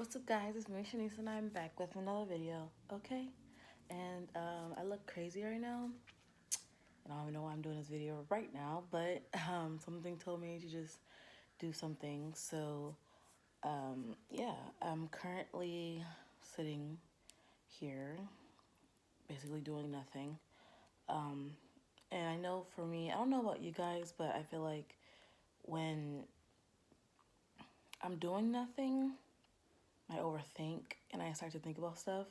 what's up guys, it's me Shanice and I'm back with another video, okay? And I look crazy right now, and I don't even know why I'm doing this video right now, but something told me to just do something. So yeah, I'm currently sitting here, basically doing nothing. Um, and I know for me, I don't know about you guys, but I feel like when I'm doing nothing, I overthink and I start to think about stuff.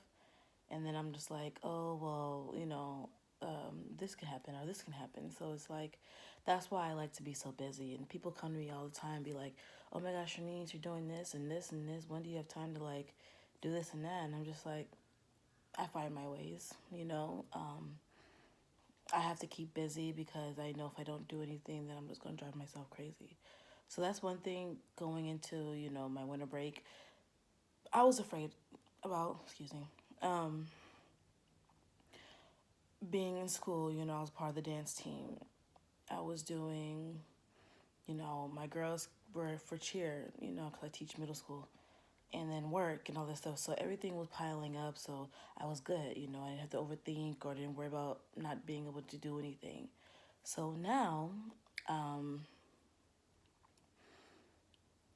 And then I'm just like, oh, well, this can happen or this can happen. So it's like, that's why I like to be so busy. And people come to me all the time, be like, oh my gosh, Shanice, you're doing this and this and this. When do you have time to like do this and that? And I'm just like, I find my ways. I have to keep busy because I know if I don't do anything, then I'm just going to drive myself crazy. So that's one thing going into my winter break. I was afraid about, excuse me, um, being in school. I was part of the dance team. I was doing my girls were for cheer, because I teach middle school, and then work and all this stuff. So everything was piling up. So I was good. I didn't have to overthink or didn't worry about not being able to do anything. So now, um,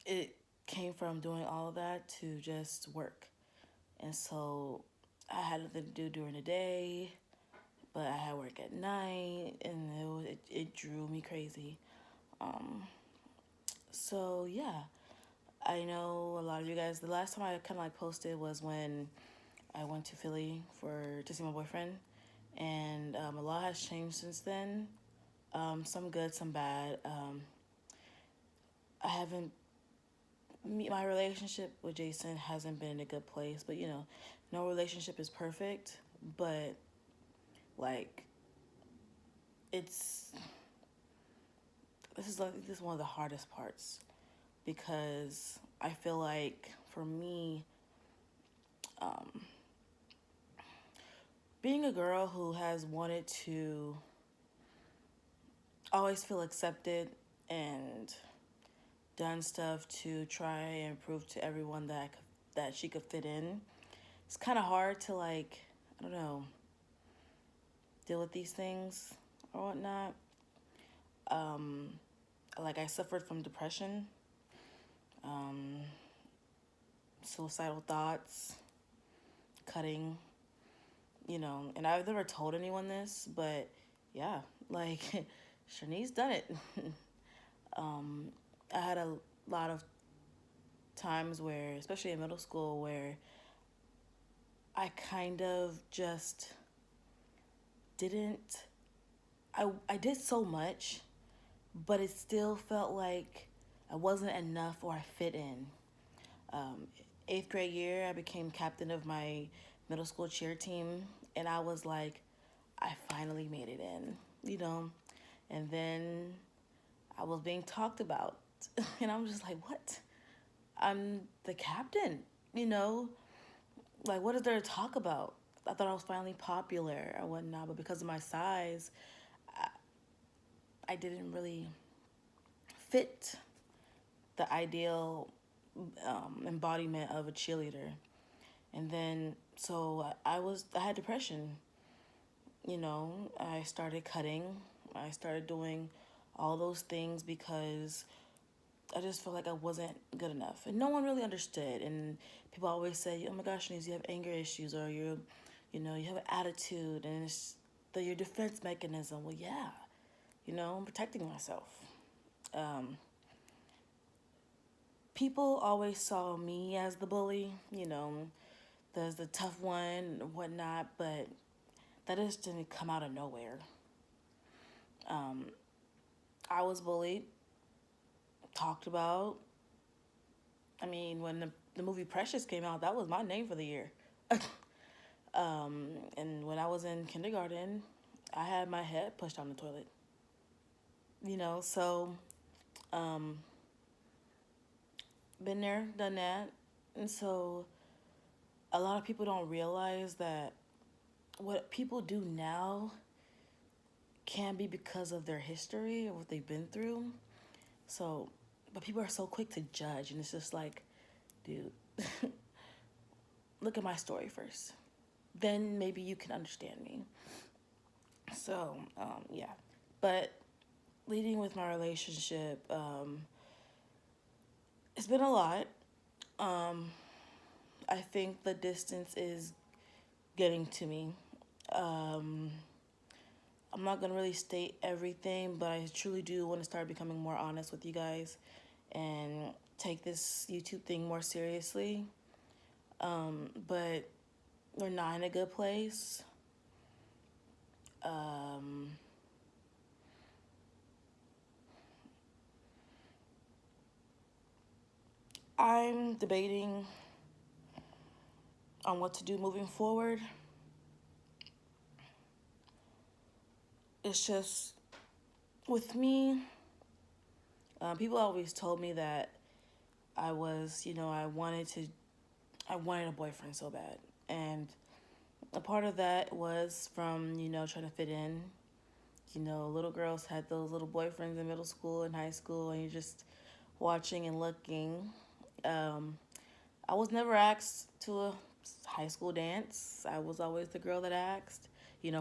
it came from doing all of that to just work. And so I had nothing to do during the day, but I had work at night, and it drew me crazy. Um, so yeah, I know a lot of you guys. The last time I kind of like posted was when I went to Philly to see my boyfriend, and a lot has changed since then. Some good, some bad. I haven't. My relationship with Jason hasn't been in a good place, but no relationship is perfect. But like, it's this is one of the hardest parts because I feel like for me, um, being a girl who has wanted to always feel accepted and done stuff to try and prove to everyone that she could fit in. It's kind of hard to like, I don't know, deal with these things or whatnot. Um, like I suffered from depression, um, suicidal thoughts, cutting, and I've never told anyone this, but yeah, like Shanice done it. um, I had a lot of times where, especially in middle school, where I kind of just didn't. I did so much, but it still felt like I wasn't enough or I fit in. Um, Eighth grade year, I became captain of my middle school cheer team, and I was like, I finally made it in. And then I was being talked about, and I'm just like, what? I'm the captain, you know? Like, what is there to talk about? I thought I was finally popular or whatnot, but because of my size, I, I didn't really fit the ideal embodiment of a cheerleader. And then, so I had depression. I started cutting, I started doing all those things because I just felt like I wasn't good enough. And no one really understood. And people always say, oh my gosh, Denise, you have anger issues or you have an attitude and it's your defense mechanism. Well, yeah, I'm protecting myself. Um, People always saw me as the bully, there's the tough one and whatnot, but that just didn't come out of nowhere. Um, I was bullied, talked about. I mean, when the movie Precious came out, that was my name for the year. And when I was in kindergarten, I had my head pushed down the toilet. So um, been there, done that. And so a lot of people don't realize that what people do now can be because of their history or what they've been through. So, but people are so quick to judge, and it's just like, dude, look at my story first. Then maybe you can understand me. So, yeah. But leading with my relationship, it's been a lot. Um, I think the distance is getting to me. Um, I'm not gonna really state everything, but I truly do want to start becoming more honest with you guys and take this YouTube thing more seriously. But we're not in a good place. Um, I'm debating on what to do moving forward. It's just with me, people always told me that I was, I wanted a boyfriend so bad. And a part of that was from, trying to fit in. Little girls had those little boyfriends in middle school and high school, and you're just watching and looking. Um, I was never asked to a high school dance. I was always the girl that asked,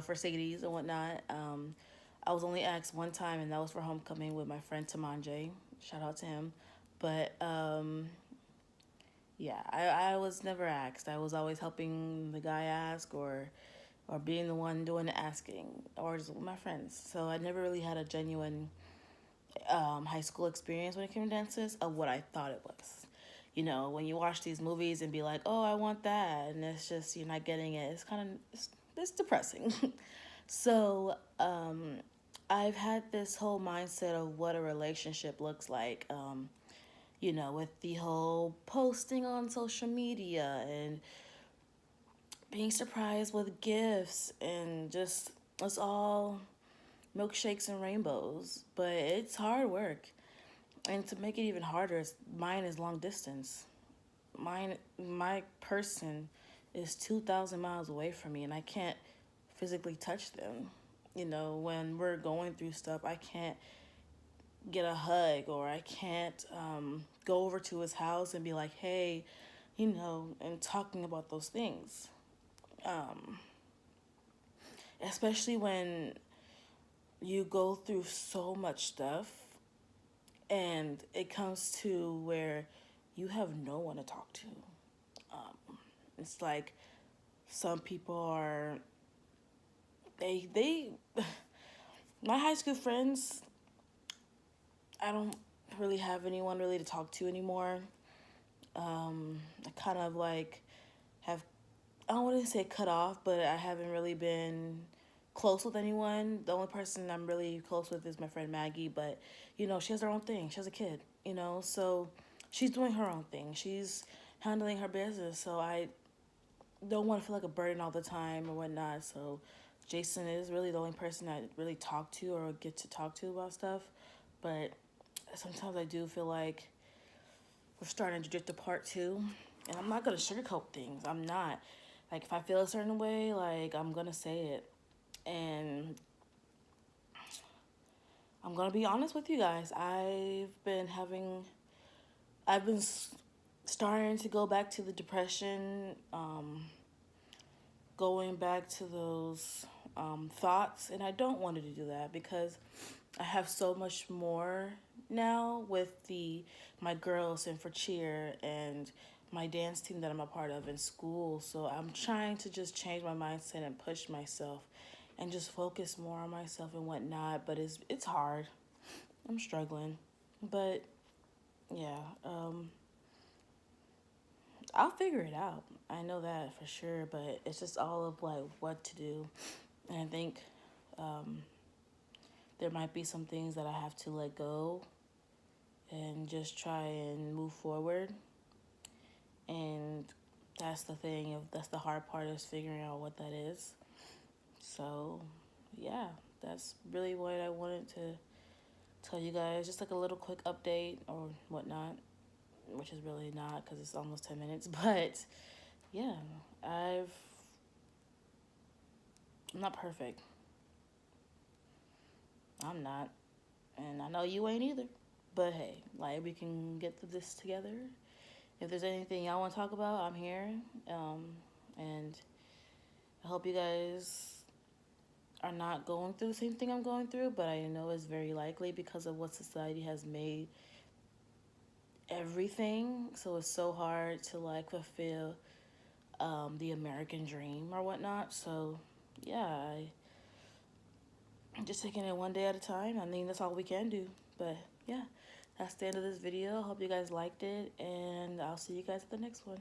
for Sadie's and whatnot. I was only asked one time, and that was for homecoming with my friend Tamanje. Shout out to him. But yeah, I was never asked. I was always helping the guy ask, or being the one doing the asking, or just with my friends. So I never really had a genuine high school experience when it came to dances of what I thought it was. When you watch these movies and be like, oh, I want that, and it's just you're not getting it. It's kind of it's depressing. So I've had this whole mindset of what a relationship looks like. With the whole posting on social media and being surprised with gifts and just it's all milkshakes and rainbows. But it's hard work. And to make it even harder, mine is long distance. My person is 2,000 miles away from me, and I can't physically touch them. When we're going through stuff, I can't get a hug, or I can't go over to his house and be like, hey, and talking about those things. Um, Especially when you go through so much stuff and it comes to where you have no one to talk to. It's like some people are they my high school friends, I don't really have anyone really to talk to anymore. I kind of like have, I don't want to say cut off, but I haven't really been close with anyone. The only person I'm really close with is my friend Maggie, but she has her own thing. She has a kid, so she's doing her own thing. She's handling her business, so I don't want to feel like a burden all the time or whatnot. So Jason is really the only person I really talk to or get to talk to about stuff. But sometimes I do feel like we're starting to drift apart too. And I'm not gonna sugarcoat things. I'm not. Like if I feel a certain way, like I'm gonna say it. And I'm gonna be honest with you guys. I've been starting to go back to the depression, going back to those thoughts, and I don't want to do that because I have so much more now with my girls and for cheer and my dance team that I'm a part of in school. So I'm trying to just change my mindset and push myself and just focus more on myself and whatnot. But it's hard. I'm struggling, but yeah, I'll figure it out. I know that for sure. But it's just all of like what to do, and I think um, there might be some things that I have to let go and just try and move forward. And that's the thing. That's the hard part is figuring out what that is. So, yeah, that's really what I wanted to tell you guys. Just like a little quick update or whatnot, which is really not because it's almost 10 minutes. But yeah, I'm not perfect. I'm not. And I know you ain't either. But hey, like we can get through this together If there's anything y'all want to talk about, I'm here. And I hope you guys are not going through the same thing I'm going through, but I know it's very likely because of what society has made everything. So it's so hard to like fulfill the American dream or whatnot. So yeah, I'm just taking it one day at a time. I mean, that's all we can do. But yeah, that's the end of this video. Hope you guys liked it, and I'll see you guys at the next one.